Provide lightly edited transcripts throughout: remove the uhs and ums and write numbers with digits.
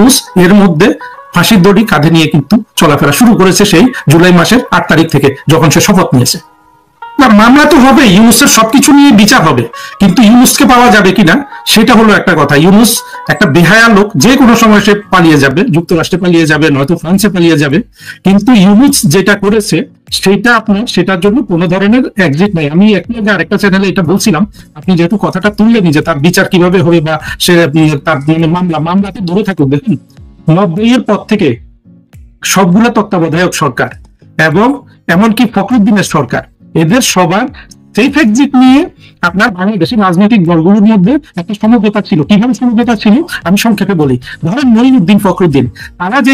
ইউনূস এর মধ্যে ফাঁসির দড়ি কাঁধে নিয়ে কিন্তু চলাফেরা শুরু করেছে সেই জুলাই মাসের 8 তারিখ থেকে, যখন সে শপথ নিয়েছে। মামলা তো হবে, ইউনূসের সবকিছু নিয়ে বিচার হবে, কিন্তু ইউনূসকে পাওয়া যাবে কিনা সেটা হলো একটা কথা। ইউনূস একটা বেহায়া লোক, যে কোনো সময় সে পালিয়ে যাবে, যুক্তরাষ্ট্রে পালিয়ে যাবে, নয়তো ফ্রান্সে পালিয়ে যাবে। কিন্তু ইউনূস যেটা করেছে সেটা আপনার, সেটার জন্য কোনো ধরনের এক্সিট নাই। আমি একটু আগে আরেকটা চ্যানেলে এটা বলছিলাম, আপনি যেহেতু কথাটা তুললেন যে তার বিচার কিভাবে হবে বা সে তার মামলাতে দূরে থাকুক। দেখুন, 90-এর পর থেকে সবগুলো তত্ত্বাবধায়ক সরকার এবং এমনকি ফখরুদ্দিনের সরকার, এদের সবার সেফ এক্সিট নিয়ে আপনার বাংলাদেশের রাজনৈতিক দলগুলোর মধ্যে একটা সমঝোতা ছিল। কিভাবে সমঝোতা ছিল আমি সংক্ষেপে বলি। ধরেন মঈনুদ্দিন, ফখরুদ্দিন, তারা যে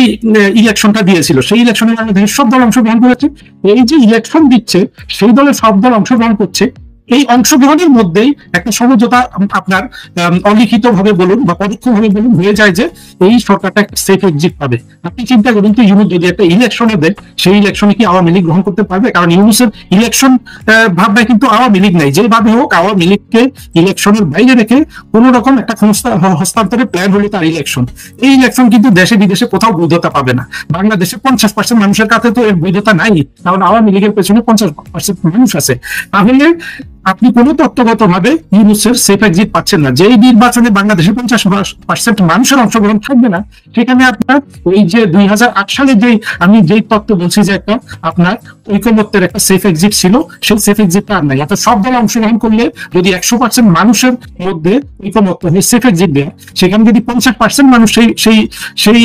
ইলেকশনটা দিয়েছিল, সেই ইলেকশনে বাংলাদেশের সব দল অংশগ্রহণ করেছে। এই যে ইলেকশন দিচ্ছে, সেই দলের সব দল অংশগ্রহণ করছে। এই অংশগ্রহণের মধ্যেই একটা সমঝোতা আপনার অলিখিত ভাবে বলুন বা পরোক্ষ ভাবে বলুন হয়ে যায় যে এই সরকারটা একটা সেফ এক্সিট পাবে। আপনি চিন্তা করুন তো, ইউনূস যদি একটা ইলেকশনে দেন, সেই ইলেকশনে কি আওয়ামী লীগ গ্রহণ করতে পারবে? কারণ ইউনূসের ইলেকশন ভাবনায় কিন্তু আওয়ামী লীগ নাই। যেভাবে হোক আওয়ামী লীগকে ইলেকশনের বাইরে রেখে কোন রকম একটা হস্তান্তরের প্ল্যান হলো তার ইলেকশন। এই ইলেকশন কিন্তু দেশে বিদেশে কোথাও বৈধতা পাবে না। বাংলাদেশে 50% মানুষের কাছে তো এর বৈধতা নাই, কারণ আওয়ামী লীগের পেছনে 50% মানুষ আছে। তাহলে আপনি কোনো তত্ত্বগত ভাবে ইউনূসের সেফ এক্সিট পাচ্ছেন না। যেই নির্বাচনে বাংলাদেশের 50% মানুষের অংশগ্রহণ থাকবে না, সেখানে আপনার ওই যে 2008 সালে যেই তত্ত্ব বলছি যে একটা আপনার ঐকমত্যের একটা সেফ এক্সিট ছিল, সেই সেফ এক্সিটটা আর নাই। অর্থাৎ সব দল অংশগ্রহণ করলে যদি 100% মানুষের মধ্যে ঐকমত্য হয়ে সেফ এক্সিট দেয়, সেখানে যদি 50% মানুষ সেই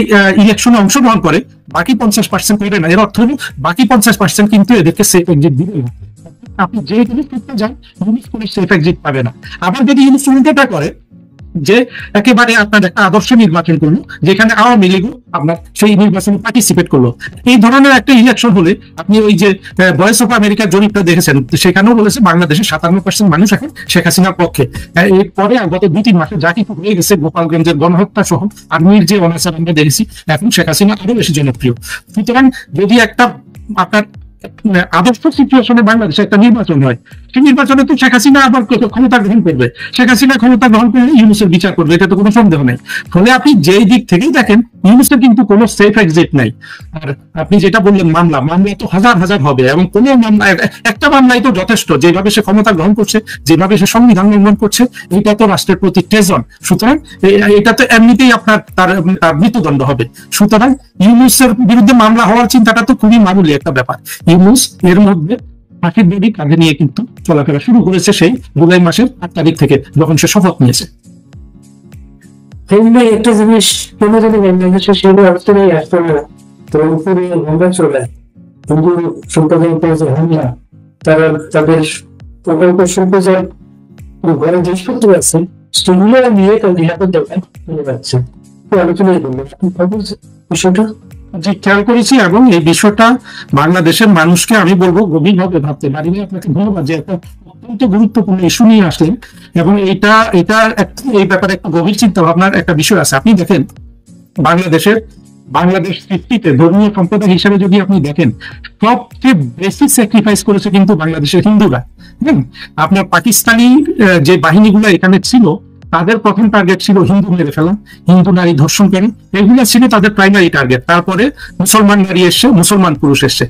ইলেকশনে অংশগ্রহণ করে, বাকি 50% করে না, এর অর্থ হলো বাকি 50% কিন্তু এদেরকে সেফ এক্সিট দিবে না। আপনি যে জিনিস করতে যান, ইউনূস কোনো সেফ এক্সিট পাবে না। আবার যদি ইউনূস উল্টোটা করে, যে একেবারে আপনার একটা আদর্শ নির্বাচন করলো, যেখানে আওয়ামী লীগ আপনার সেই নির্বাচনে পার্টিসিপেট করলো, এই ধরনের একটা ইলেকশন হলে, আপনি ওই যে ভয়েস অফ আমেরিকার জরিপটা দেখেছেন, সেখানেও বলেছে বাংলাদেশের 57% মানুষ এখন শেখ হাসিনার পক্ষে। এরপরে গত 2-3 মাসে যা কিছু হয়ে গেছে, গোপালগঞ্জের গণহত্যা সহ আর্মির যে অনাচার আমরা দেখেছি, এখন শেখ হাসিনা আরো বেশি জনপ্রিয়। সুতরাং যদি একটা আপনার আদর্শ সিচুয়েশনে বাংলাদেশে একটা নির্বাচন হয়, সেই নির্বাচনে তো শেখ হাসিনা আবার ক্ষমতা গ্রহণ করবে। শেখ হাসিনা ক্ষমতা গ্রহণ করলে ইউনূসের বিচার করবে, এটা তো কোনো সন্দেহ নেই। ফলে আপনি যেই দিক থেকেই দেখেন, ইউনূসের কিন্তু কোনো সেফ এক্সিট নাই। আর আপনি যেটা বললেন মামলা তো হাজার হাজার হবে, এবং কোনো মামলা, একটা মামলাই তো যথেষ্ট। যেভাবে সে ক্ষমতা গ্রহণ করছে, যেভাবে সে সংবিধান লঙ্ঘন করছে, এটা তো রাষ্ট্রের প্রতি ট্রেজন। সুতরাং এটা তো এমনিতেই আপনার তার মৃত্যুদণ্ড হবে। সুতরাং ইউনূসের বিরুদ্ধে মামলা হওয়ার চিন্তাটা তো খুবই মামুলি একটা ব্যাপার। ইউনূস এর মধ্যে ফাঁসির দড়ি কাঁধে নিয়ে কিন্তু চলাফেরা শুরু করেছে সেই জুলাই মাসের 8 তারিখ থেকে, যখন সে শপথ নিয়েছে। একটা জিনিস কেন জানি বাংলাদেশের সেই অবস্থায় আসতে না, তো উপরে হামলা চলে, হিন্দু সম্প্রদায়ের উপরে যে হামলা, তারা তাদের প্রকল্প সম্প্রদায় ঘরে জিনিসপত্র আছে, সেগুলো নিয়ে তার নিরাপদ দোকান চলে যাচ্ছে। আলোচনায় বললো বিষয়টা জি, খেয়াল করেছি, এবং এই বিষয়টা বাংলাদেশের মানুষকে আমি বলবো গভীরভাবে ভাবতে পারি। আপনাকে ধন্যবাদ যে একটা অত্যন্ত গুরুত্বপূর্ণ ইস্যু নিয়ে আসলেন, এবং এই ব্যাপারে একটা গভীর চিন্তা ভাবনার একটা বিষয় আছে। আপনি দেখেন, বাংলাদেশ সৃষ্টিতে ধর্মীয় সম্প্রদায় হিসেবে যদি আপনি দেখেন, সবচেয়ে বেশি স্যাক্রিফাইস করেছে কিন্তু বাংলাদেশের হিন্দুরা। আপনার পাকিস্তানি যে বাহিনীগুলো এখানে ছিল, তাদের প্রথম টার্গেট ছিল হিন্দু মেরে ফেলা, হিন্দু নারী ধর্ষণ করে, এগুলো ছিল তাদের প্রাইমারি টার্গেট। তারপরে মুসলমান নারী এসছে, মুসলমান পুরুষ এসছে।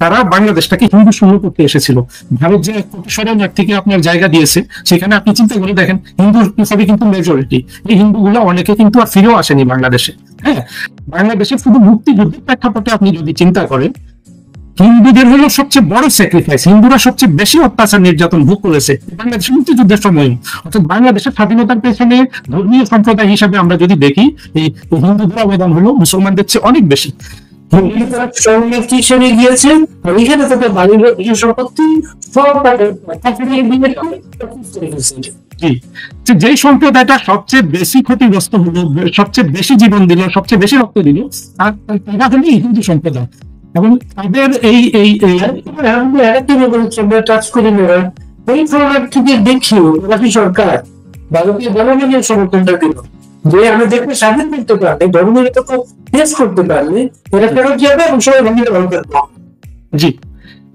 তারা বাংলাদেশটাকে হিন্দু শূন্য করতে এসেছিল। ভারত যে 1 কোটি শরণার্থী থেকে আপনার জায়গা দিয়েছে, সেখানে আপনি চিন্তা করে দেখেন, হিন্দু হিসাবে কিন্তু মেজরিটি। এই হিন্দুগুলো অনেকে কিন্তু আর ফিরেও আসেনি বাংলাদেশে। বাংলাদেশে শুধু মুক্তিযুদ্ধের প্রেক্ষাপটে আপনি যদি চিন্তা করেন, হিন্দুদের হলো সবচেয়ে বড় স্যাক্রিফাইস, হিন্দুরা সবচেয়ে বেশি অত্যাচার নির্যাতন ভোগ করেছে বাংলাদেশের মুক্তিযুদ্ধের সময়। অর্থাৎ বাংলাদেশের স্বাধীনতার পেছনে ধর্মীয় সম্প্রদায় হিসাবে আমরা যদি দেখি, এই হিন্দুদের অবদান হলো মুসলমানদের চেয়ে অনেক বেশি। হিসেবে গিয়েছেন, এখানে তাদের বাড়ির সম্পত্তি সব যেই সম্প্রদায়টা সবচেয়ে বেশি ক্ষতিগ্রস্ত হলো, সবচেয়ে বেশি জীবন দিল, সবচেয়ে বেশি রক্ত দিল, তারা হলো হিন্দু সম্প্রদায়। এবং তাদের টাচ করে নেওয়া, এই প্রোগ্রাম থেকে দেখিও সরকার ভারতীয় জনগণের সমর্থনটা দিল, যে আমি দেখতে স্বাধীন করতে পারলে, ধর্মের ফেস করতে পারলে এরা ফেরত যাবে এবং সবাই ভঙ্গিটা ভালো করবে। জি,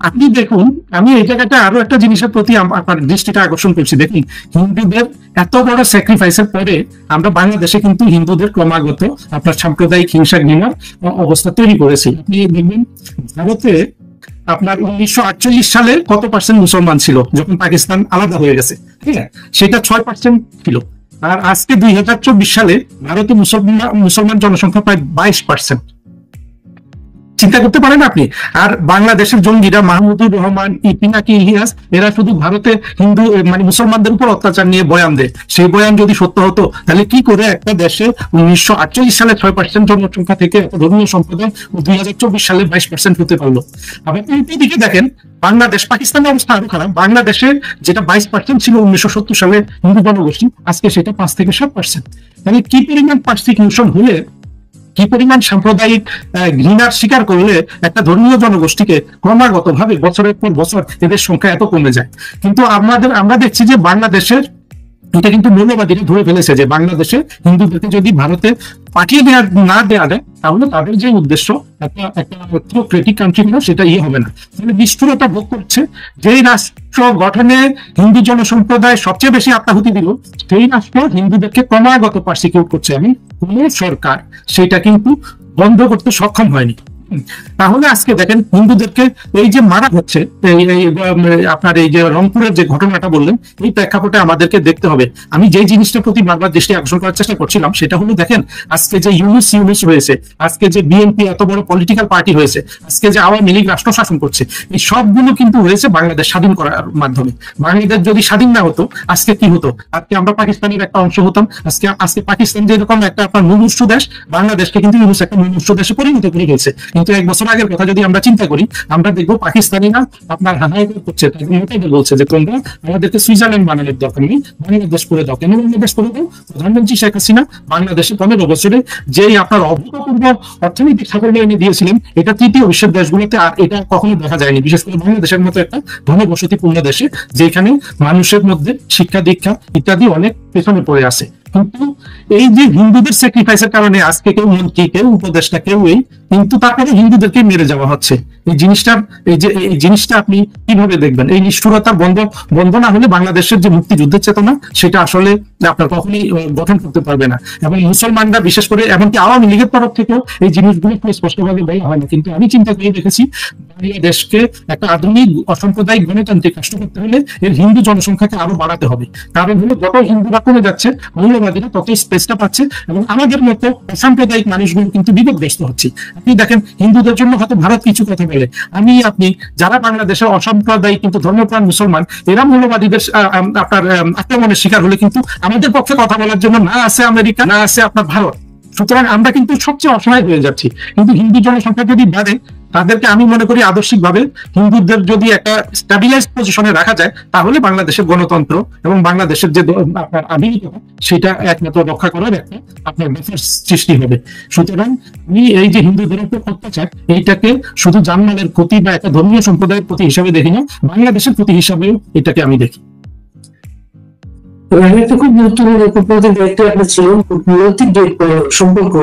আপনি দেখুন, আমি এই জায়গাটা আরো একটা জিনিসের প্রতি আপনার দৃষ্টিটা আকর্ষণ করছি। দেখুন, হিন্দুদের এত বড় স্যাক্রিফাইসের পরে আমরা বাংলাদেশে কিন্তু হিন্দুদের ক্রমাগত আপনার সাম্প্রদায়িক হিংসা ঘৃণার অবস্থা তৈরি করেছি। আপনি দেখবেন ভারতে আপনার 1948 সালে কত পার্সেন্ট মুসলমান ছিল যখন পাকিস্তান আলাদা হয়ে গেছে, ঠিক আছে, সেটা 6% ছিল। আর আজকে 2024 সালে ভারতে মুসলমান জনসংখ্যা প্রায় 22%। চিন্তা করতে পারেন আপনি। আর বাংলাদেশের জঙ্গিরা মাহমুদুর রহমান, পিনাকি ইলিয়াস, এরা শুধু ভারতে হিন্দু মানে মুসলমানদের উপর অত্যাচার নিয়ে বয়ান দেয়। সেই বয়ান যদি সত্য হতো তাহলে কি করে একটা দেশে 1948 সালে 6% জনসংখ্যা থেকে ধর্মীয় সম্প্রদায় 2024 সালে 22% হতে পারলো? আবার এই দিকে দেখেন বাংলাদেশ, পাকিস্তানের অবস্থা আরো খারাপ। বাংলাদেশে যেটা 22% ছিল 1970 সালে হিন্দু জনগোষ্ঠী, আজকে সেটা 5 থেকে 7%। মানে কি পরিমাণ পার্সিকিউশন হলে, কি পরিমাণ সাম্প্রদায়িক ঘৃণার শিকার করলে একটা ধর্মীয় জনগোষ্ঠীকে ক্রমাগত ভাবে বছরের পর বছর এদের সংখ্যা এত কমে যায়। কিন্তু আমরা দেখছি যে বাংলাদেশের এটা কিন্তু মৌলবাদীরা ধরে ফেলেছে যে বাংলাদেশে হিন্দুদেরকে যদি ভারতে পাঠিয়ে না দেওয়া যায় তাহলে তাদের যে উদ্দেশ্য একটা থিওক্রেটিক কান্ট্রি না, সেটা হবে না। তাহলে নিষ্ঠুরতা ভোগ করছে। যেই রাষ্ট্র গঠনে হিন্দু জনসম্প্রদায় সবচেয়ে বেশি আত্মাহুতি দিল, সেই রাষ্ট্র হিন্দুদেরকে ক্রমাগত পার্সিকিউট করছে এবং কোন সরকার সেটা কিন্তু বন্ধ করতে সক্ষম হয়নি। তাহলে আজকে দেখেন হিন্দুদেরকে এই যে মারা হচ্ছে, আপনার এই যে রংপুরের যে ঘটনাটা বললেন, এই প্রেক্ষাপটে আমাদেরকে দেখতে হবে। আমি যে জিনিসটার প্রতি বারবার দৃষ্টি আকর্ষণ করার চেষ্টা করছিলাম সেটা হলো, দেখেন আজকে যে ইউনুস হয়েছে, আজকে যে বিএনপি এত বড় পলিটিক্যাল পার্টি হয়েছে, আজকে যে আওয়ামী লীগ রাষ্ট্র শাসন করছে, এই সবগুলো কিন্তু হয়েছে বাংলাদেশ স্বাধীন করার মাধ্যমে। বাংলাদেশ যদি স্বাধীন না হতো আজকে কি হতো? আজকে আমরা পাকিস্তানের একটা অংশ হতাম। আজকে পাকিস্তান যেরকম একটা আপনার মুমূর্ষু দেশ, বাংলাদেশকে কিন্তু ইউনুস একটা মুমূর্ষু দেশে পরিণত করে গেছে। কিন্তু 1 বছর আগের কথা যদি আমরা চিন্তা করি, আমরা দেখবো পাকিস্তানিরা আপনার হাহাকার করছে, বলছে যে তোমরা আমাদেরকে সুইজারল্যান্ড বানানোর দরকার নেই, বাংলাদেশ করে দাও। কেন বাংলাদেশ করে দাও? প্রধানমন্ত্রী শেখ হাসিনা বাংলাদেশে 15 বছরে যেই আপনার অভূতপূর্ব অর্থনৈতিক সাফল্য এনে দিয়েছিলেন, এটা তৃতীয় বিশ্বের দেশগুলোতে আর এটা কখনো দেখা যায়নি। বিশেষ করে বাংলাদেশের মতো একটা ঘনবসতিপূর্ণ দেশে, যেখানে মানুষের মধ্যে শিক্ষা দীক্ষা ইত্যাদি অনেক পেছনে পড়ে আছে। কিন্তু এই যে হিন্দুদের স্যাক্রিফাইসের কারণে আজকে কেউ মন্ত্রী, কেউ উপদেষ্টা, কেউই কিন্তু তারপরে হিন্দুদেরকে মেরে যাওয়া হচ্ছে। এই জিনিসটা আপনি কিভাবে দেখবেন? এই নিষ্ঠুরতার বন্ধ না হলে বাংলাদেশের যে মুক্তিযুদ্ধের চেতনা, সেটা আসলে আপনার কখনই গঠন করতে পারবে না। এবং মুসলমানরা বিশেষ করে, এমনকি আওয়ামী লীগের তরফ থেকেও এই জিনিসগুলো খুব স্পষ্টভাবে বলা হয় না। কিন্তু আমি চিন্তা করে দেখেছি, বাংলাদেশকে একটা আধুনিক অসাম্প্রদায়িক গণতান্ত্রিক রাষ্ট্র করতে হলে এর হিন্দু জনসংখ্যাকে আরো বাড়াতে হবে। কারণ হলো যত হিন্দুরা কমে যাচ্ছে, মৌলবাদীরা ততই স্পেসটা পাচ্ছে এবং আমাদের মতো অসাম্প্রদায়িক মানুষগুলো কিন্তু বিপদগ্রস্ত হচ্ছে। আপনি দেখেন হিন্দুদের জন্য হয়তো ভারত কিছু কথা বলে, আপনি যারা বাংলাদেশের অসাম্প্রদায়িক কিন্তু ধর্মপ্রাণ মুসলমান, এরা মৌলবাদীদের আপনার আক্রমণের শিকার হলে কিন্তু আমাদের পক্ষে কথা বলার জন্য না আছে আমেরিকা, না আছে আপনার ভারত। সুতরাং আমরা কিন্তু সবচেয়ে অসহায় হয়ে যাচ্ছি। কিন্তু হিন্দু জনসংখ্যা যদি বাড়ে, তাদেরকে আমি মনে করি আদর্শিকভাবে হিন্দুদের যদি একটা স্ট্যাবিলাইজড পজিশনে রাখা যায়, তাহলে বাংলাদেশের গণতন্ত্র এবং বাংলাদেশের যে আপনার আধুনিকতা, সেটা একমাত্র রক্ষা করার একটা আপনার ব্যাপার সৃষ্টি হবে। সুতরাং আমি এই যে হিন্দুদের উপর অত্যাচার, এইটাকে শুধু জানমালের ক্ষতি বা একটা ধর্মীয় সম্প্রদায়ের প্রতি হিসাবে দেখি না, বাংলাদেশের প্রতি হিসাবেও এটাকে আমি দেখি। একটা খুব গুরুত্বপূর্ণ দায়িত্ব আপনার ছিল নৈতিক সম্পর্ক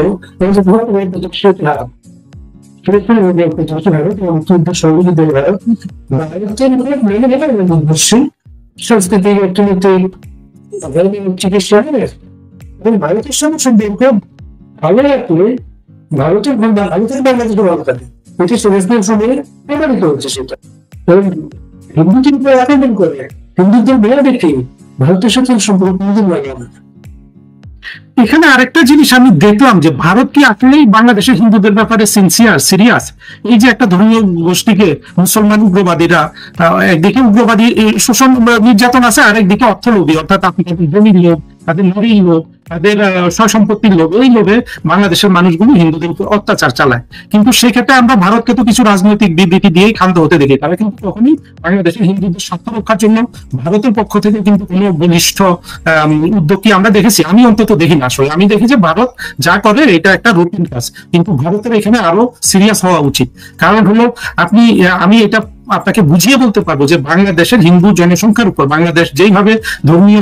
সাংস্কৃতিক অর্থনৈতিক চিকিৎসা এবং ভারতের সঙ্গে সম্পর্ক ভালো রাখলে ভারতের বাংলাদেশের ভালো থাকে। এটি সমাজের সময়ে প্রমাণিত হচ্ছে। সেটা হিন্দু কিন্তু আক্রমণ করে, হিন্দুদের মেয়ে দেখে ভারতের সাথে সম্পর্ক কোনদিন লাগে না। এখানে আরেকটা জিনিস আমি দেখলাম যে ভারত কি আসলেই বাংলাদেশের হিন্দুদের ব্যাপারে সিরিয়াস? এই যে একটা ধর্মীয় গোষ্ঠীকে মুসলমান উগ্রবাদীরা, একদিকে উগ্রবাদী শোষণ নির্যাতন আছে, আর একদিকে অর্থলোভী, অর্থাৎ আপনি জমির লোভ, তাদের নারীর লোভ, তাদের সম্পত্তির লোভ, এই লোভে বাংলাদেশের মানুষগুলো হিন্দুদের উপর অত্যাচার চালায়। কিন্তু সেক্ষেত্রে আমরা ভারতকে তো কিছু রাজনৈতিক বিবৃতি দিয়েই ক্ষান্ত হতে দেখি। তারা কিন্তু কখনই বাংলাদেশের হিন্দুদের স্বার্থ রক্ষার জন্য ভারতের পক্ষ থেকে কিন্তু কোনো বলিষ্ঠ উদ্যোগ কি আমরা দেখেছি? আমি অন্তত দেখি না। আসলে আমি দেখি যে ভারত যা করে এটা একটা রুটিন কাজ, কিন্তু ভারতের এখানে আরো সিরিয়াস হওয়া উচিত। কারণ হলো আমি এটা আপনাকে বুঝিয়ে বলতে পারবো যে বাংলাদেশের হিন্দু জনসংখ্যার উপর বাংলাদেশ যেইভাবে ধর্মীয়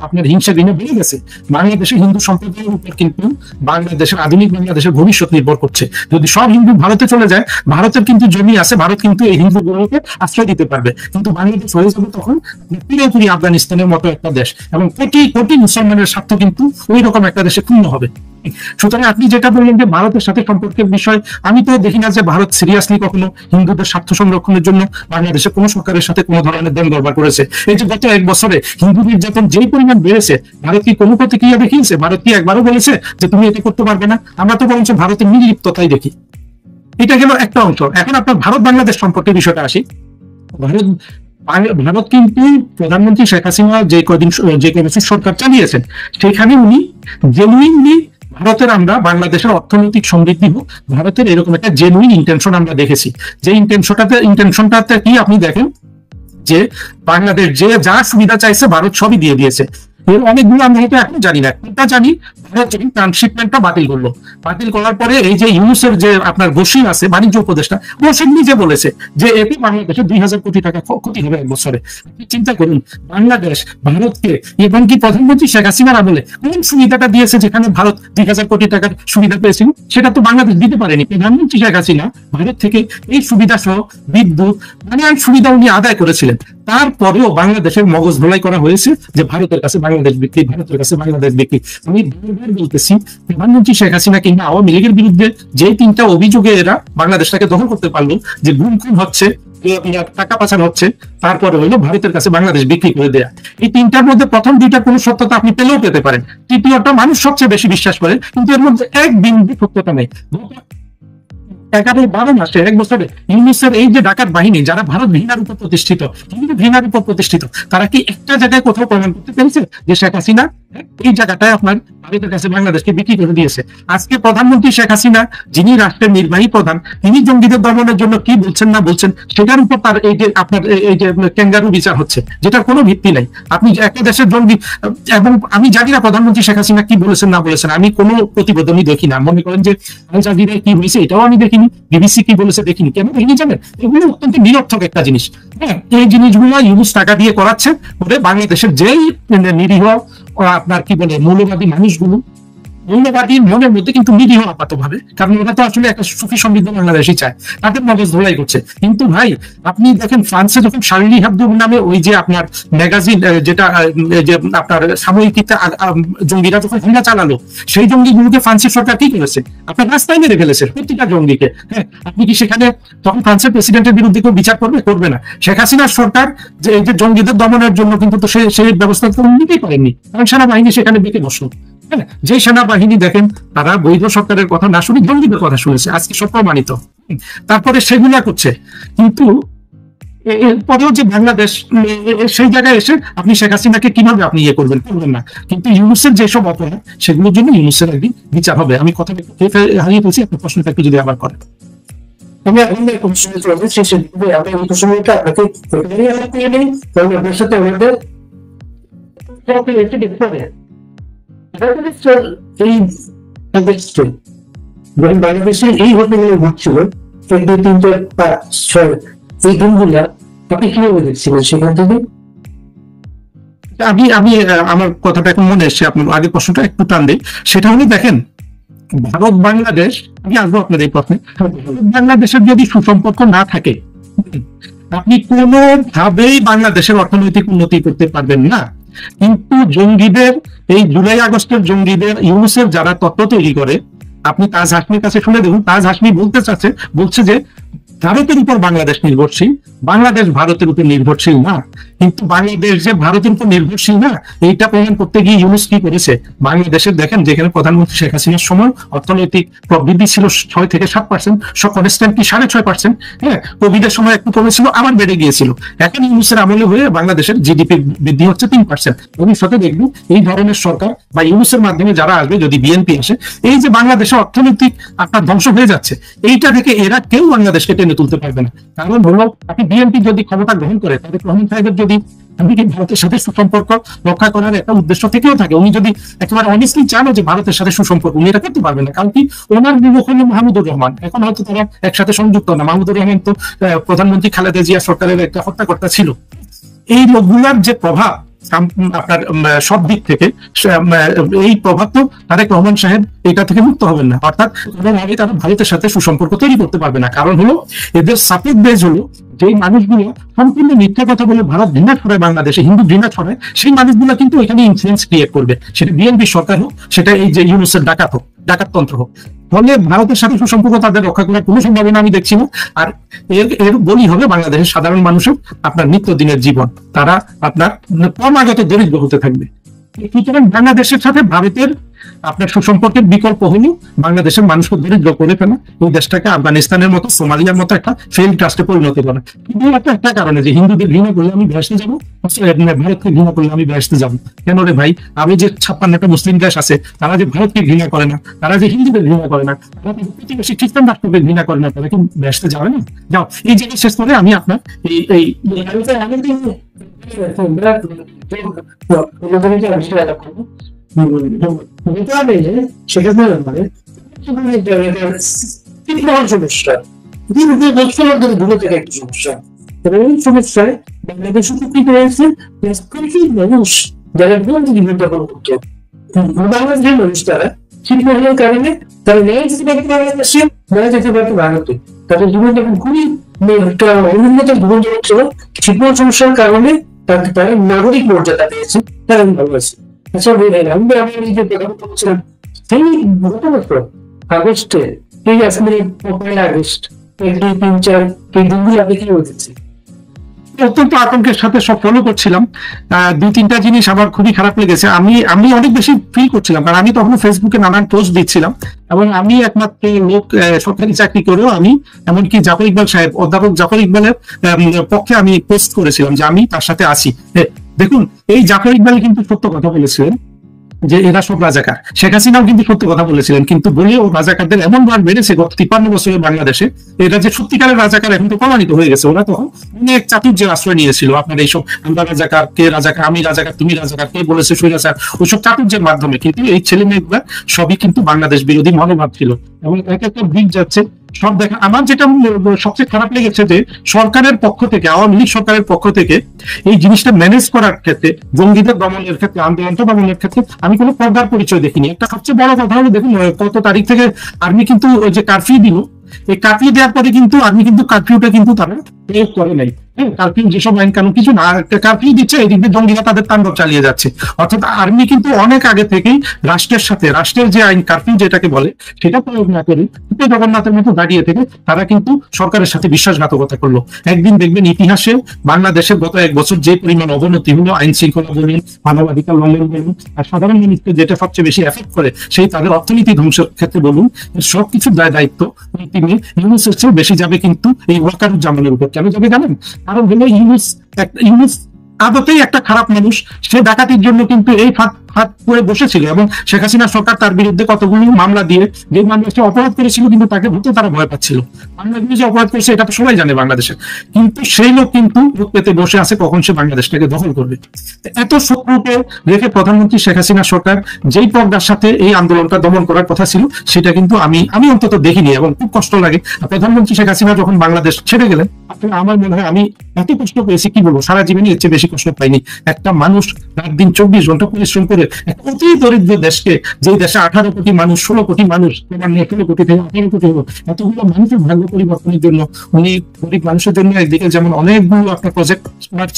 আপনার হিংসা দিনে বেড়ে গেছে, বাংলাদেশের হিন্দু সম্প্রদায়ের উপর কিন্তু বাংলাদেশের আধুনিক বাংলাদেশের ভবিষ্যৎ নির্ভর করছে। যদি সব হিন্দু ভারতে চলে যায়, ভারতের কিন্তু জমি আছে, ভারত কিন্তু এই হিন্দুগুলোকে আশ্রয় দিতে পারবে, কিন্তু বাংলাদেশ হয়ে যাবে তখন পুরোপুরি আফগানিস্তানের মতো একটা দেশ, এবং কোটি কোটি মুসলমানের স্বার্থ কিন্তু ওই রকম একটা দেশে ক্ষুণ্ণ হবে। সুতরাং আপনি যেটা বললেন যে ভারতের সাথে সম্পর্কের বিষয়, আমি তো দেখি না যে ভারত সিরিয়াসলি কখনো হিন্দুদের স্বার্থ সংরক্ষণের জন্য বাংলাদেশের কোনো সরকারের সাথে কোনো ধরনের দেন দরবার করেছে। এই যে গত 1 বছরে হিন্দু নির্যাতন যেই পরিমাণ বেড়েছে, ভারত কি কোনো প্রতিক্রিয়া দেখিয়েছে? ভারত কি একবারও বলেছে যে তুমি এটা করতে পারবে না? আমরা তো বরঞ্চ ভারতের নির্লিপ্ততাই দেখি। এটা গেল একটা অংশ। এখন আপনার ভারত বাংলাদেশ সম্পর্কে বিষয়টা আসি। ভারত কিন্তু প্রধানমন্ত্রী শেখ হাসিনা যে কদিন সরকার চালিয়েছেন, সেখানে উনি জেনুইনলি ভারতের আমরা বাংলাদেশের অর্থনৈতিক সমৃদ্ধি হোক, ভারতের এরকম একটা জেনুইন ইন্টেনশন আমরা দেখেছি। যে ইন্টেনশনটাতে কি আপনি দেখেন যে বাংলাদেশ যে যা সুবিধা চাইছে ভারত সবই দিয়ে দিয়েছে। এর অনেকগুলো আমরা হয়তো এখন জানি না, কোনটা জানি, ভারত যখন ট্রান্সশিপমেন্টটা বাতিল করলো, বাতিল করার পরে এই যে ইউনুসের যে আপনার বসির আছে বাণিজ্য উপদেষ্টা, বসির নিজে বলেছে যে এতে বাংলাদেশের 2000 কোটি টাকা ক্ষতি হবে 1 বছরে। আপনি চিন্তা করুন, বাংলাদেশ ভারতকে এবং কি প্রধানমন্ত্রী শেখ হাসিনার আমলে কোন সুবিধাটা দিয়েছে, যেখানে ভারত 2000 কোটি টাকার সুবিধা পেয়েছিল, সেটা তো বাংলাদেশ দিতে পারেনি। প্রধানমন্ত্রী শেখ হাসিনা ভারত থেকে এই সুবিধা সহ বিদ্যুৎ নানান সুবিধা উনি আদায় করেছিলেন। তারপরেও বাংলাদেশের মগজ ধোলাই করা হয়েছে যে ভারতের কাছে বাংলাদেশ বিক্রি, ভারতের কাছে বাংলাদেশ বিক্রি। আমি বারবার বলতেছি, প্রধানমন্ত্রী শেখ হাসিনা কিংবা আওয়ামী লীগের বিরুদ্ধে যে 3টা অভিযোগে এরা বাংলাদেশটাকে দখল করতে পারলো, যে গুম খুন হচ্ছে, টাকা পাচার হচ্ছে, তারপরে হইলো ভারতের কাছে বাংলাদেশ বিক্রি করে দেয়া। এই 3টার মধ্যে প্রথম 2টার কোনো সত্যতা আপনি পেলেও পেতে পারেন, তৃতীয়টা মানুষ সবচেয়ে বেশি বিশ্বাস করে, কিন্তু এর মধ্যে এক বিন্দু সত্যতা নেই। 11-12 মাসে 1 বছরে ইউনুসের এই যে ডাকাত বাহিনী, যারা ভারত ঘৃণার উপর প্রতিষ্ঠিত, হিন্দু ঘৃণার উপর প্রতিষ্ঠিত, তারা কি একটা জায়গায় কোথাও প্রমাণ করতে পেরেছে যে শেখ হাসিনা এই জায়গাটায় আপনার ভারতের কাছে বাংলাদেশকে বিক্রি করে দিয়েছে? আজকে প্রধানমন্ত্রী শেখ হাসিনা, যিনি রাষ্ট্রের নির্বাহী প্রধান, তিনি জঙ্গিদের দমনের জন্য কি বলছেন না বলছেন, সেটার উপর তার এই যে আপনার এই যে ক্যাঙ্গারু বিচার হচ্ছে, যেটার কোনো ভিত্তি নাই। আপনি একটা দেশের জঙ্গি, এবং আমি জানি না প্রধানমন্ত্রী শেখ হাসিনা কি বলেছেন না বলেছেন, আমি কোনো প্রতিবেদনই দেখি না। মনে করেন যে আল জাজিরায় কি হয়েছে এটাও আমি দেখিনি, বিবিসি কি বলেছে দেখিনি। কেন দেখিনি জানেন? এগুলো অত্যন্ত নিরর্থক একটা জিনিস। হ্যাঁ, এই জিনিসগুলো ইউনুস টাকা দিয়ে করাচ্ছে, করে বাংলাদেশের যেই নিরীহ আপনার কি বলে মৌলবাদী মানুষগুলো, মৌলবাদীর মনের মধ্যে কিন্তু নিরীহ আপাত ভাবে, কারণ ওরা তো আসলে একটা সুফি সমৃদ্ধ বাংলাদেশই চায়, তাদের মগজ ধোলাই করছে। কিন্তু ভাই আপনি দেখেন, ফ্রান্সে যখন শার্লি হেবদো নামে ওই যে আপনার ম্যাগাজিন, যেটা যে আপনার সাময়িকীতে জঙ্গিরা যখন হামলা চালালো, সেই জঙ্গিগুলোকে ফ্রান্সের সরকার কি করেছে? আপনার রাস্তায় মেরে ফেলেছে প্রত্যেকটা জঙ্গিকে। হ্যাঁ, আপনি কি সেখানে তখন ফ্রান্সের প্রেসিডেন্টের বিরুদ্ধে কেউ বিচার করবে? করবে না। শেখ হাসিনার সরকার যে এই যে জঙ্গিদের দমনের জন্য কিন্তু তো সেই ব্যবস্থা তো নিতেই পারেননি, কারণ সেনাবাহিনী সেখানে বেঁকে বসলো। হ্যাঁ, যে সেনাবাহিনী দেখেন তারা বৈধ সরকারের কথা না শুনে জঙ্গিদের কথা শুনেছে, আজকে সব প্রমাণিত। তারপরে সেগুলা করছে, কিন্তু এরপরেও যে বাংলাদেশ সেই জায়গায় এসে আপনি শেখ হাসিনাকে কিভাবে আপনি ইয়ে করবেন না। কিন্তু ইউনুসের যেসব অপরাধ, সেগুলোর জন্য ইউনুসের একদিন বিচার হবে। আমি কথা হারিয়ে ফেলছি, আপনার প্রশ্নটা একটু যদি আবার করেন। আমি আপনাদের প্রশ্নটা আপনাকে সাথে আমাদের এই বাংলাদেশে এই ঘটনাগুলো ঘটছিল 1, 2, 3, 4, 5, 6 এই দিনগুলা আপনি কিভাবে দেখছিলেন সেখান থেকে? আমি আমার কথাটা এখন মনে এসছে, আপনার আগের প্রশ্নটা একটু টান দেই। সেটা হলে দেখেন, ভারত বাংলাদেশ, আমি আসবো আপনার এই প্রশ্নে, বাংলাদেশের যদি সুসম্পর্ক না থাকে, আপনি কোনোভাবেই বাংলাদেশের অর্থনৈতিক উন্নতি করতে পারবেন না। কিন্তু জঙ্গিদের, এই জুলাই আগস্টের জঙ্গিদের, ইউনুসের যারা তত্ত্ব তৈরি করে, আপনি তাজ হাসমির কাছে শুনে দেখুন, তাজ হাসমি বলছে যে ভারতের উপর বাংলাদেশ নির্ভরশীল, বাংলাদেশ ভারতের উপর নির্ভরশীল না। কিন্তু বাংলাদেশ যে ভারতের উপর নির্ভরশীল না, এইটা প্রমাণ করতে গিয়ে ইউনুস কি করেছে? বাংলাদেশের দেখেন, যেখানে প্রধানমন্ত্রী শেখ হাসিনার সময় অর্থনৈতিক প্রবৃদ্ধি ছিল 6 থেকে 7%, সব কনস্ট্যান্টলি 6.5%, হ্যাঁ, কোভিডের সময় একটু কমেছিল, আবার বেড়ে গিয়েছিল। এখন ইউনুসের আমলে হয়ে বাংলাদেশের জিডিপি বৃদ্ধি হচ্ছে 3%। ভবিষ্যতে দেখবেন এই ধরনের সরকার বা ইউনুসের মাধ্যমে যারা আসবে, যদি বিএনপি আসে, এই যে বাংলাদেশের অর্থনৈতিক আপনার ধ্বংস হয়ে যাচ্ছে, এইটা থেকে এরা কেউ বাংলাদেশকে টেনে তুলতে পারবে না। কারণ হলো, আপনি বিএনপি যদি ক্ষমতা গ্রহণ করে, তাদের রহমান সাহেবের যদি আমি কি ভারতের সাথে সুসম্পর্ক রক্ষা করার একটা উদ্দেশ্য থেকেও থাকে। উনি যদি একেবারে অনেস্টলি চানও যে ভারতের সাথে সুসম্পর্ক, উনি এটা করতে পারবেন না, কারণ কি ওনার বিমুখ হলো মাহমুদুর রহমান। এখন হয়তো তারা একসাথে সংযুক্ত না। মাহমুদুর রহমান তো প্রধানমন্ত্রী খালেদা জিয়া সরকারের একটা হত্যাকর্তা ছিল। এই লোকগুলার যে প্রভাব আপনার সব দিক থেকে, এই প্রভাব তো তারেক রহমান সাহেব এটা থেকে মুক্ত হবেন না। অর্থাৎ আগে তারা ভারতের সাথে সুসম্পর্ক তৈরি করতে পারবে না। কারণ হলো এদের সাপোর্ট বেজ হলো যেই মানুষগুলো সম্পূর্ণ মিথ্যা কথা বলে ভারত ঘৃণা ছড়ায়, বাংলাদেশে হিন্দু ঘৃণা ছড়ায়, সেই মানুষগুলো কিন্তু এখানে ইনফ্লুয়েন্স ক্রিয়েট করবে। সেটা বিএনপি সরকার হোক, সেটা এই যে ইউনুসের ডাকাত হোক, ডাকাততন্ত্র হোক। ফলে ভারতের সাথে সুসম্পর্ক তাদের রক্ষা করার কোনো সম্ভাবনা আমি দেখছি না। আর এর বলি হবে বাংলাদেশের সাধারণ মানুষের আপনার নিত্যদিনের জীবন। তারা আপনার ক্রমাগত দরিদ্র হতে থাকবে। সুতরাং বাংলাদেশের সাথে ভারতের আপনার সুসম্পর্কের বিকল্প হলো বাংলাদেশের মানুষকে দরিদ্র করে ফেলা, এই দেশটাকে আফগানিস্তানের মতো, সোমালিয়ার মতো একটা ফেইল্ড রাষ্ট্রে পরিণত করা। কিন্তু একটা কারণে যে হিন্দুদের ঘৃণা করলে আমি বেহেশতে যাবো, ভারতকে ঘৃণা করলে আমি বেহেশতে যাবো। কেন রে ভাই? আমি যে 56টা মুসলিম দেশ আছে, তারা যে ভারতকে ঘৃণা করে না, তারা যে হিন্দুদের ঘৃণা করে না, তারা প্রতিবেশী খ্রিস্টান রাষ্ট্রকে ঘৃণা করে না, তারা কি বেহেশতে যাবে না? যাও, এই জায়গায় শেষ করে আমি আপনার এই সমস্যা দীর্ঘ বছর ধরে ধরে থেকে একটা সমস্যা। এই সমস্যায় বাংলাদেশ উপকৃত হয়েছে মানুষ যারা জীবন যাপন করতো। বাংলাদেশের মানুষ তারা শিক্ষা হওয়ার কারণে তারা ন্যায় যেতে পারতো বাংলাদেশে, ন্যায় যেতে পারতো ভারতে। তাদের জীবন যাপন খুবই অনুন্নত জীবনযাপন ছিল। শিক্ষা সমস্যার কারণে তারা নাগরিক মর্যাদা পেয়েছে, তারা ভালো আছে। আচ্ছা আমি যে কথা বলছিলাম, সেই গত বছর আগস্টে, এই আসলে 1 আগস্ট 1, 2, 3, 4 এই দিনগুলো আগে কি হয়েছে অত্যন্ত আতঙ্কের সাথে সব ফলো করছিলাম। 2-3টা জিনিস আমার খুবই খারাপ লেগেছে। আমি অনেক বেশি ফিল করছিলাম, কারণ আমি তখন ফেসবুকে নানান পোস্ট দিচ্ছিলাম এবং আমি একমাত্র লোক সরকারি চাকরি করেও আমি এমনকি জাফর ইকবাল সাহেব, অধ্যাপক জাফর ইকবালের পক্ষে আমি পোস্ট করেছিলাম যে আমি তার সাথে আছি। দেখুন, এই জাফর ইকবাল কিন্তু সত্য কথা বলেছিলেন যে এরা সব রাজাকার। শেখ হাসিনাও কিন্তু সত্য কথা বলেছিলেন, কিন্তু বলে ও রাজাকারদের এমন ভার বেড়েছে গত 53 বছরে বাংলাদেশে। এরা যে সত্যিকারের রাজাকার এখন তো প্রমাণিত হয়ে গেছে। ওরা তখন অনেক চাতুর্যের আশ্রয় নিয়েছিল। আপনার এইসব আমরা রাজাকার, কে রাজাকার, আমি রাজাকার, তুমি রাজাকার, কে বলেছে স্বৈরাচার, ওইসব চাতুর্যের মাধ্যমে। কিন্তু এই ছেলে মেয়েগুলা সবই কিন্তু বাংলাদেশ বিরোধী মনোভাব ছিল এবং এক একটা দিক যাচ্ছে সব দেখা। আমার যেটা সবচেয়ে খারাপ লেগেছে যে সরকারের পক্ষ থেকে, আওয়ামী লীগ সরকারের পক্ষ থেকে এই জিনিসটা ম্যানেজ করার ক্ষেত্রে, জঙ্গিদের দমনের ক্ষেত্রে, আন্দোলন দমনের ক্ষেত্রে আমি কোনো পর্দার পরিচয় দেখিনি। একটা সবচেয়ে বড় কথা হলো, দেখুন কত তারিখ থেকে আর্মি কিন্তু ওই যে কারফিউ দিল, এই কারফিউ দেওয়ার পরে কিন্তু আর্মি কিন্তু কারফিউটা কিন্তু তারা প্রয়োগ করে নাই। কারফিউ যেসব আইন কানুন কিছু না, কারফিউ দিচ্ছে, এই দিক দিয়ে জঙ্গিরা তাদের তাণ্ডব চালিয়ে যাচ্ছে। অর্থাৎ আর্মি কিন্তু অনেক আগে থেকেই রাষ্ট্রের সাথে, রাষ্ট্রের যে আইন কারফিউ যেটাকে বলে সেটা প্রয়োগ না করে জগন্নাথের মতো দাঁড়িয়ে থেকে তারা কিন্তু সরকারের সাথে বিশ্বাসঘাতকতা করলো। একদিন দেখবেন ইতিহাসে বাংলাদেশের গত 1 বছর যে পরিমাণ অবনতি হলো, আইন শৃঙ্খলা বলুন, মানবাধিকার লঙ্ঘন বলুন, আর সাধারণ মানুষকে যেটা সবচেয়ে বেশি এফেক্ট করে সেই তাদের অর্থনীতি ধ্বংসের ক্ষেত্রে বলুন, সবকিছুর দায়িত্ব তিনি ইউনুসের চেয়ে বেশি যাবে কিন্তু এই ওয়াকারুজ্জামানের উপর। কেন যাবে জানেন? কারণ হলো ইউনুস আদতেই একটা খারাপ মানুষ। সে ডাকাতির জন্য কিন্তু এই ফাঁদ করে বসেছিল এবং শেখ হাসিনা সরকার তার বিরুদ্ধে কতগুলো মামলা দিয়ে, যে মামলা সে অপরাধ করেছিল কিন্তু তাকে ভূতে তারা ভয় পাচ্ছিল। বাংলাদেশে যে অপরাধ করেছে এটা তো সবাই জানে বাংলাদেশে, কিন্তু সেই লোক কিন্তু লোক পেতে বসে আছে কখন সে বাংলাদেশটাকে দখল করবে। এত শত্রুকে রেখে প্রধানমন্ত্রী শেখ হাসিনা সরকার যেই পর্দার সাথে এই আন্দোলনটা দমন করার কথা ছিল সেটা কিন্তু আমি অন্তত দেখিনি এবং খুব কষ্ট লাগে। প্রধানমন্ত্রী শেখ হাসিনা যখন বাংলাদেশ ছেড়ে গেলেন, আসলে আমার মনে হয় আমি এত কষ্ট পেয়েছি কি বলবো, সারা জীবনে এর চেয়ে বেশি কষ্ট পাইনি। একটা মানুষ রাত দিন 24 ঘন্টা পরিশ্রম করে অতি দরিদ্র দেশকে, যে দেশে 18 কোটি মানুষ, 16 কোটি মানুষ, 16 কোটি থেকে 18 কোটি হলো, এতগুলো মানুষের ভাগ্য পরিবর্তনের জন্য উনি গরিব মানুষের জন্য একদিকে যেমন অনেকগুলো আপনার প্রজেক্ট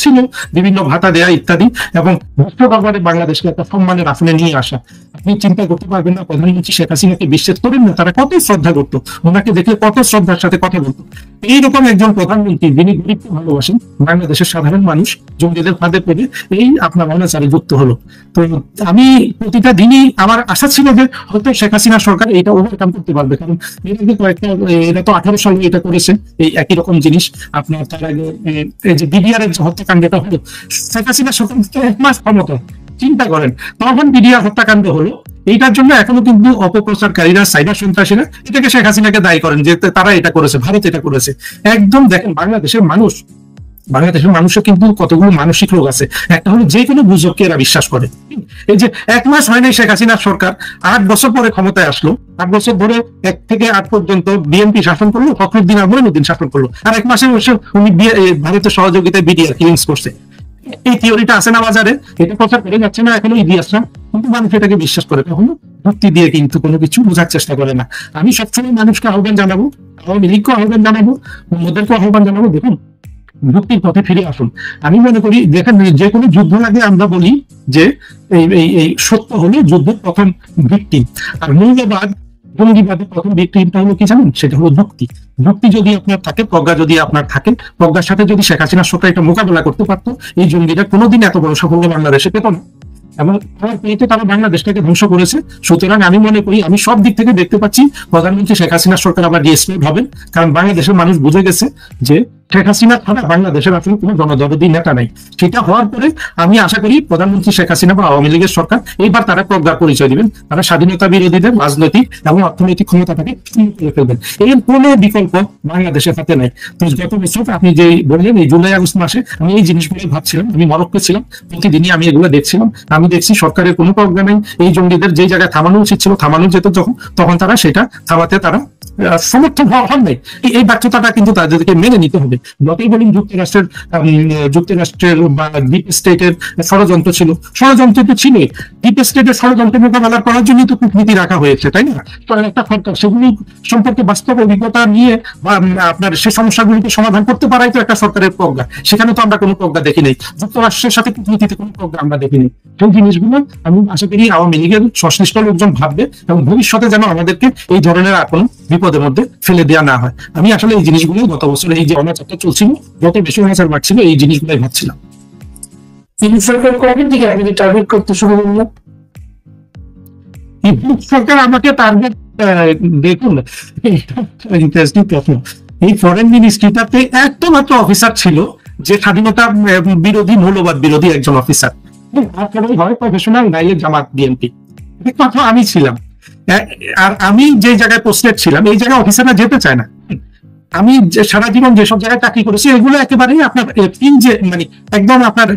ছিল, বিভিন্ন ভাতা দেয়া ইত্যাদি, এবং রাষ্ট্র দরবারে বাংলাদেশকে একটা সম্মানের আসনে নিয়ে আসা। আপনি চিন্তা করতে পারবেন না, প্রধানমন্ত্রী শেখ হাসিনাকে বিশ্বাস করেন না, তারা কত শ্রদ্ধা করতো, ওনাকে দেখলে কত শ্রদ্ধার সাথে কথা বলতো। এইরকম একজন প্রধানমন্ত্রী যিনি গরিবকে ভালোবাসেন, বাংলাদেশের সাধারণ মানুষ জঙ্গিদের ফাঁদে পড়ে এই আপনার অনাচারে যুক্ত হলো। তো আমি প্রতিটা দিনই আমার আশা ছিল যে হয়তো শেখ হাসিনা সরকার এটা ওভারকাম করতে পারবে, কারণ এর আগে কয়েকটা, এরা তো 18 সালে এটা করেছে এই একই রকম জিনিস। আপনার তার আগে এই যে বিডিআর এর হত্যাকাণ্ডটা হলো, শেখ হাসিনা সরকার 1 মাস ক্ষমতা, চিন্তা করেন, তখন বিডিআর হত্যাকাণ্ড হলো। এইটার জন্য এখনো কিন্তু অপপ্রচারকারীরা, সাইবার সন্ত্রাসীরা এটাকে শেখ হাসিনাকে দায়ী করেন যে তারা এটা করেছে, ভারত এটা করেছে। একদম দেখেন বাংলাদেশের মানুষ বাংলাদেশের মানুষের কিন্তু কতগুলো মানসিক রোগ আছে। একটা হলো যে কোনো গুজবকে এরা বিশ্বাস করে। এই যে 1 মাস হয় নাই শেখ হাসিনার সরকার 8 বছর পরে ক্ষমতায় আসলো, 8 বছর ধরে 1 থেকে 8 পর্যন্ত বিএনপি শাসন করলো, ফখরুদ্দিন আর মঈনুদ্দিন শাসন করলো, আর 1 মাসে বসে উনি ভারতের সহযোগিতায় বিডিআর কিলিংস করছে। এই থিওরিটা আছে না বাজারে, এটা প্রচার করে যাচ্ছে না এখনো ইতিহাসরা, কিন্তু মানুষ এটাকে বিশ্বাস করে, কখনো যুক্তি দিয়ে কিন্তু কোনো কিছু বোঝার চেষ্টা করে না। আমি সবসময় মানুষকে আহ্বান জানাবো, আওয়ামী লীগকে আহ্বান জানাবো, মোদেরকে আহ্বান জানাবো, দেখুন যুক্তির পথে ফিরে আসুন। আমি মনে করি দেখেন, যে কোনো যুদ্ধ আগে আমরা বলি যে এই সত্য হলো যুদ্ধের প্রথম ভিকটিম, আর মৌলবাদ জঙ্গিবাদের প্রথম ভিকটিমটা হলো কি জানেন, সেটা হলো যুক্তি। যুক্তি যদি আপনার থাকে, প্রজ্ঞা যদি আপনার থাকে, প্রজ্ঞার সাথে যদি শেখ হাসিনার সরকার এটা মোকাবেলা করতে পারতো, এই জঙ্গিরা কোনোদিন এত বড় সাফল্য বাংলাদেশে পেত না, এবং আমার পেয়েতে তারা বাংলাদেশটাকে ধ্বংস করেছে। সুতরাং আমি মনে করি, আমি সব দিক থেকে দেখতে পাচ্ছি প্রধানমন্ত্রী শেখ হাসিনার সরকার আবার রিস্টেট হবেন, কারণ বাংলাদেশের মানুষ বুঝে গেছে যে শেখ হাসিনা ছাড়া বাংলাদেশের আসলে কোনো জনদরদি নেতা নাই। সেটা হওয়ার পরে আমি আশা করি প্রধানমন্ত্রী শেখ হাসিনা বা আওয়ামী লীগের সরকার এইবার তারা প্রজ্ঞার পরিচয় দিবেন, তারা স্বাধীনতা বিরোধীদের রাজনৈতিক এবং অর্থনৈতিক ক্ষমতাটাকে শূন্য করে ফেলবেন। এর কোনো বিকল্প বাংলাদেশের হাতে নাই। তো গত বছর আপনি যে বললেন এই জুলাই আগস্ট মাসে, আমি এই জিনিসগুলো ভাবছিলাম, আমি মরক্কো ছিলাম, প্রতিদিনই আমি এগুলো দেখছিলাম। আমি দেখছি সরকারের কোনো প্রজ্ঞা নেই, এই জঙ্গিদের যে জায়গায় থামানো উচিত ছিল থামানো যেত তখন তারা সেটা থামাতে তারা সমর্থন হন নাই। এই ব্যর্থতাটা কিন্তু তাদেরকে মেনে নিতে হবে। যতই বলুন যুক্তরাষ্ট্রের বা ডিপ স্টেটের ষড়যন্ত্র ছিল, ষড়যন্ত্র তো ছিল, ডিপ স্টেটের ষড়যন্ত্র মোকাবেলা করার জন্যই তো কূটনীতি রাখা হয়েছে, তাই না? একটা সরকার সেগুলি সম্পর্কে বাস্তব অভিজ্ঞতা নিয়ে বা আপনার সে সমস্যাগুলিকে সমাধান করতে পারাই তো একটা সরকারের প্রজ্ঞা। সেখানে তো আমরা কোনো প্রজ্ঞা দেখি নাই, যুক্তরাষ্ট্রের সাথে কূটনীতিতে কোনো প্রজ্ঞা আমরা দেখিনি। সেই জিনিসগুলো আমি আশা করি আওয়ামী লীগের সংশ্লিষ্ট লোকজন ভাববে, এবং ভবিষ্যতে যেন আমাদেরকে এই ধরনের আর কোনো বিপদের মধ্যে ফেলে দেওয়া না হয়। আমি আসলে এই জিনিসগুলো গত বছর এই যে অনাচারটা চলছিল, যত বেশি অনাচার বাড়ছিল, এই জিনিসগুলোই ভাবছিলাম। সরকার কবে থেকে আপনি টার্গেট করতে শুরু করলেন? সরকার আমাকে টার্গেট, দেখুন ইন্টারেস্টিং প্রশ্ন। এই ফরেন মিনিস্ট্রিটাতে একটা মাত্র অফিসার ছিল যে স্বাধীনতা বিরোধী, মৌলবাদ বিরোধী একজন অফিসার, হয় প্রফেশনাল নাইলে জামাত বিএনপি, একমাত্র আমি ছিলাম। আর আমি যে জায়গায় পোস্টেড ছিলাম এই জায়গায় অফিসাররা যেতে চায় না। আমি সারা জীবন যেসব জায়গায় চাকরি করেছি এগুলো একেবারেই আপনার মানে একদম আপনার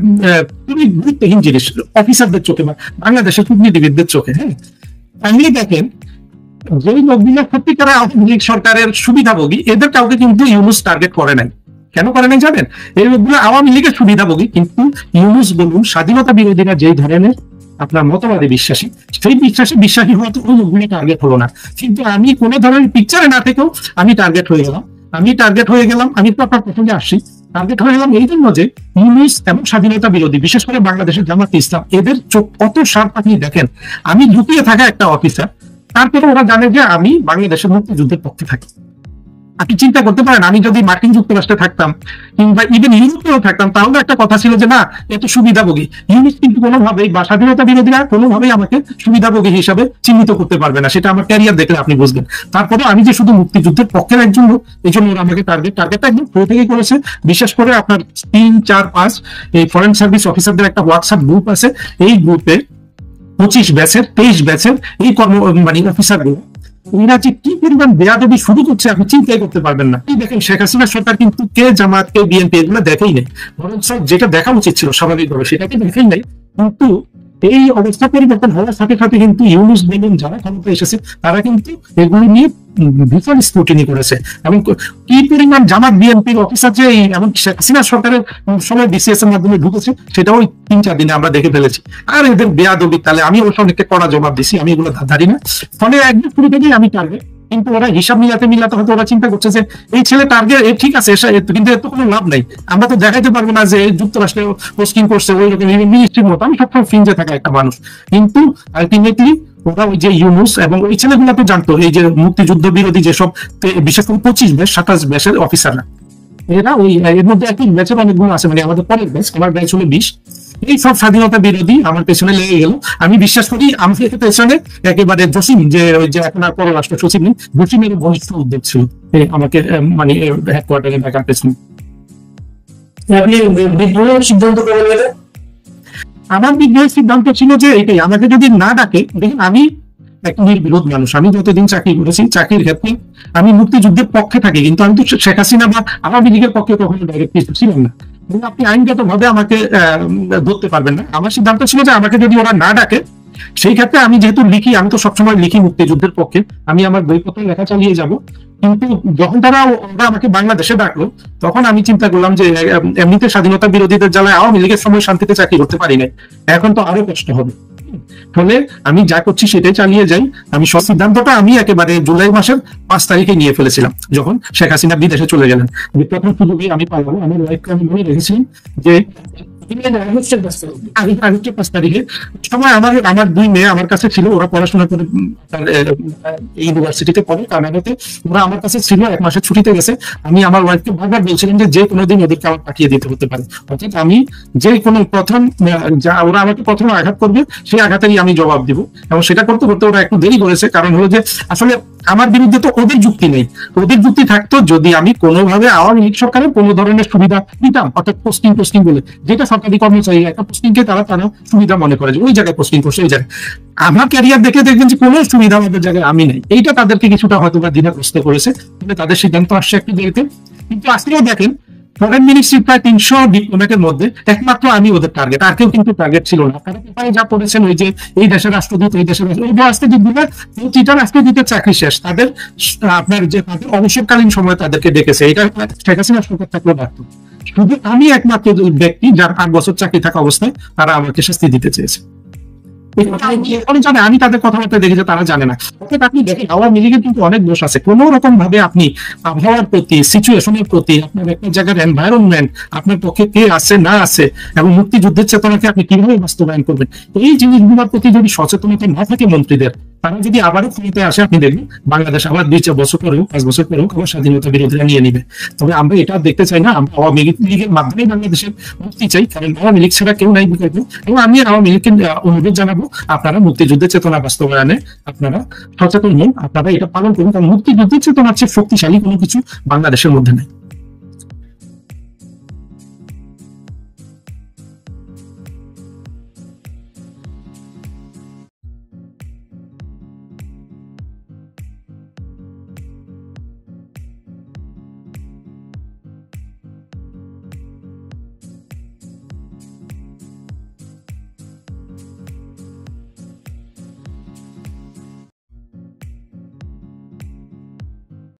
খুবই গুরুত্বহীন জিনিস অফিসারদের চোখে বা বাংলাদেশের কূটনীতিবিদদের চোখে। হ্যাঁ, আপনি দেখেন যে লোকগুলো সত্যিকার আওয়ামী লীগ সরকারের সুবিধাভোগী, এদের কাউকে কিন্তু ইউনুস টার্গেট করে নাই। কেন করে নাই জানেন? এই লোকগুলো আওয়ামী লীগের সুবিধাভোগী, কিন্তু ইউনুস বলুন, স্বাধীনতা বিরোধীরা যেই ধরনের আপনার মতবাদে বিশ্বাসী, সেই বিশ্বাসী হওয়া তো ওই লোকগুলো টার্গেট হলো না। কিন্তু আমি কোনো ধরনের পিকচারে না থেকেও আমি টার্গেট হয়ে গেলাম। আমি তো আপনার প্রসঙ্গে আসছি, টার্গেট হয়ে গেলাম এই জন্য যে ইউনুস এবং স্বাধীনতা বিরোধী, বিশেষ করে বাংলাদেশের জামাত ইসলাম, এদের চোখ কত শার্প আপনি দেখেন। আমি লুকিয়ে থাকা একটা অফিসার, তারপরে ওরা জানে যে আমি বাংলাদেশের মুক্তিযুদ্ধের পক্ষে থাকি। আপনি চিন্তা করতে পারেন, আমি যদি মার্কিন যুক্তরাষ্ট্রে থাকতাম কিংবা ইভেন ইউরোপেও থাকতাম, তাহলে একটা কথা ছিল যে না, এত সুবিধাভোগী। ইউনিট কিন্তু কোনোভাবেই বা স্বাধীনতা বিরোধীরা কোনোভাবেই আমাকে সুবিধাভোগী হিসাবে চিহ্নিত করতে পারবে না, সেটা আমার ক্যারিয়ার দেখলে আপনি বুঝবেন। তারপরে আমি যে শুধু মুক্তিযুদ্ধের পক্ষের একজন লোক, এই জন্য ওরা আমাকে টার্গেটটা একদম শুরু থেকে করেছে। বিশেষ করে আপনার 3, 4, 5 এই ফরেন সার্ভিস অফিসারদের একটা হোয়াটসঅ্যাপ গ্রুপ আছে, এই গ্রুপে 25 ব্যাচের 23 ব্যাচের এই মানে অফিসারগুলো, এরা যে কি পরিমাণ বেয়াদবি শুরু করছে আপনি চিন্তাই করতে পারবেন না। দেখেন, শেখ হাসিনা সরকার কিন্তু কে জামাত কে বিএনপি এগুলো দেখেই নেই, বরং যেটা দেখা উচিত ছিল স্বাভাবিকভাবে সেটাকে দেখেই নাই। কিন্তু এই অবস্থা পরিবর্তন হওয়ার সাথে সাথে কিন্তু ইউনুস বলুন, যারা ক্ষমতা এসেছে তারা কিন্তু এগুলি নিয়ে ভীষণ স্ক্রুটিনি করেছে। এবং কি পরিমাণ জামাত বিএনপির অফিসার যে এমন শেখ হাসিনা সরকারের সময় বিসিএস এর মাধ্যমে ঢুকেছে, সেটাও 3-4 দিনে আমরা দেখে ফেলেছি। আর এদের বেয়াদবি তালে আমি অবশ্য অনেককে কড়া জবাব দিছি, আমি এগুলো ধারি না। ফলে একদম শুরু থেকেই আমি টার্গেট, কিন্তু ওরা হিসাব মিলাতে হয়তো ওরা চিন্তা করছে যে এই ছেলে টার্গেট, ঠিক আছে, কিন্তু এর তো কোনো লাভ নাই, আমরা তো দেখাইতে পারবো না যে যুক্তরাষ্ট্রে পোস্টিং করছে ওই রকম মিনিস্ট্রির মতো। আমি সবসময় ফ্রিঞ্জে থাকা একটা মানুষ, কিন্তু আলটিমেটলি ওরা ওই যে ইউনুস এবং ওই ছেলেগুলো তো জানতো এই যে মুক্তিযুদ্ধ বিরোধী যেসব, বিশেষ করে 25 ব্যাচ 27 ব্যাচের অফিসাররা, এরা ওই এর মধ্যে একই ব্যাচের অনেকগুলো আছে, মানে আমাদের পরের ব্যাচ, আমার ব্যাচ হলো 20, এই সব স্বাধীনতা বিরোধী আমার পেছনে লেগে গেল। আমি বিশ্বাস করি আমাদের পেছনে একেবারে জসিম, যে ওই যে এখন আর পররাষ্ট্র সচিব নেই, জসিমের ঘনিষ্ঠ উদ্যোগ ছিল আমাকে মানে হেডকোয়ার্টারে ডাকার পেছনে। সিদ্ধান্ত করে গেলে আমার বিদ্রোহের সিদ্ধান্ত ছিল যে এটাই, আমাকে যদি না ডাকে, দেখেন আমি এক নির্বিরোধ মানুষ, আমি যতদিন চাকরি করেছি চাকরির ক্ষেত্রে আমি মুক্তিযুদ্ধের পক্ষে থাকি, কিন্তু আমি তো শেখ হাসিনা বা আওয়ামী লীগের পক্ষে কখনো ডাইরেক্ট কিছু ছিলাম না। আপনি আইনগত ভাবে আমাকে ধরতে পারবেন না। আমার সিদ্ধান্ত ছিল যে আমাকে যদি ওরা না ডাকে, সেই ক্ষেত্রে আমি যেহেতু লিখি, আমি তো সবসময় লিখি মুক্তিযুদ্ধের পক্ষে, আমি আমার বইপত্র লেখা চালিয়ে যাব। কিন্তু যখন ওরা আমাকে বাংলাদেশে ডাকলো, তখন আমি চিন্তা করলাম যে এমনিতে স্বাধীনতা বিরোধীদের জ্বালায় আওয়ামী লীগের সময় শান্তিতে চাকরি করতে পারি নাই, এখন তো আরো কষ্ট হবে। ফলে আমি যা করছি সেটাই চালিয়ে যাই। আমি সব সিদ্ধান্তটা আমি একেবারে জুলাই মাসের 5 তারিখে নিয়ে ফেলেছিলাম, যখন শেখ হাসিনা বিদেশে চলে গেলেন। প্রথম সুযোগে আমি পারবো, আমার ওয়াইফকে আমি মনে রেখেছিলাম যে আগস্টের 5 তারিখে সময় আমার 2 মেয়ে আমার কাছে ছিল, ওরা পড়াশোনা করে ইউনিভার্সিটিতে পড়ে কানাডাতে, ওরা আমার কাছে ছিল, 1 মাসের ছুটিতে গেছে। আমি আমার ওয়াইফকে বারবার বলছিলাম যে কোনো দিন ওদেরকে আমার পাঠিয়ে দিতে হতে পারে, অর্থাৎ আমি যে কোনো প্রথম ওরা আমাকে প্রথমে আঘাত করবে সেই আঘাতেরই আমি জবাব দিব। এবং সেটা করতে করতে ওরা একটু দেরি করেছে, কারণ হলো যে আসলে আমার বিরুদ্ধে তো ওদের যুক্তি নেই। ওদের যুক্তি থাকতো যদি আমি কোনোভাবে আওয়ামী লীগ সরকারের কোনো ধরনের সুবিধা দিতাম, অর্থাৎ পোস্টিং বলে, যেটা সরকারি কর্মচারী একটা পোস্টিংকে তারা সুবিধা মনে করে যে ওই জায়গায় পোস্টিং করছে, ওই জায়গায়। আমার ক্যারিয়ার দেখে দেখবেন যে কোনো সুবিধা আমাদের জায়গায় আমি নাই, এইটা তাদেরকে কিছুটা হয়তো বা দ্বিধাগ্রস্ত করেছে, কিন্তু তাদের সিদ্ধান্ত আসছে একটু দেরিতে। কিন্তু আজকেও দেখেন ফরেন মিনিস্ট্রি প্রায় 300 ডিপ্লোম্যাটের মধ্যে একমাত্র আমি ওদের টার্গেট, আর কেউ কিন্তু টার্গেট ছিল না। তারা পেপারে যা পড়েছেন ওই যে এই দেশের রাষ্ট্রদূত, এই দেশের রাষ্ট্রদূত, প্রতিটা রাষ্ট্রদূতের চাকরি শেষ, তাদের আপনার যে তাদের অবসরকালীন সময় তাদেরকে ডেকেছে, এটা শেখ হাসিনা সরকার থাকলেও ডাকতো। শুধু আমি একমাত্র ব্যক্তি যার 8 বছর চাকরি থাকা অবস্থায় তারা আমাকে শাস্তি দিতে চেয়েছে। জানে আমি তাদের কথাবার্তা দেখেছি, তারা জানে না। আপনি দেখেন আওয়ামী লীগের কিন্তু অনেক দোষ আছে। কোন রকম ভাবে আপনি আবহাওয়ার প্রতি, সিচুয়েশনের প্রতি, আপনার একটা জায়গার এনভায়রনমেন্ট, আপনার পক্ষে কে আছে না আছে, এবং মুক্তিযুদ্ধের চেতনাকে আপনি কিভাবে বাস্তবায়ন করবেন, এই জিনিসগুলোর প্রতি যদি সচেতনতা না থাকে মন্ত্রীদের, তারা যদি আবারও ক্ষমতায় আসে, আপনি দেখবেন বাংলাদেশ আবার 2 বছর পরেও 5 বছর পরেও আবার স্বাধীনতা বিরোধীরা নিয়ে নিবে। তবে আমরা এটা দেখতে চাই না। আমরা আওয়ামী লীগের মাধ্যমে বাংলাদেশের মুক্তি চাই, কারণ আওয়ামী লীগ ছাড়া কেউ নাই বিকল্প। এবং আমি আওয়ামী লীগকে অনুরোধ জানাবো, আপনারা মুক্তিযুদ্ধের চেতনা বাস্তবায়নে আপনারা সচেতন হন, আপনারা এটা পালন করুন, কারণ মুক্তিযুদ্ধের চেতনার চেয়ে শক্তিশালী কোনো কিছু বাংলাদেশের মধ্যে নেই।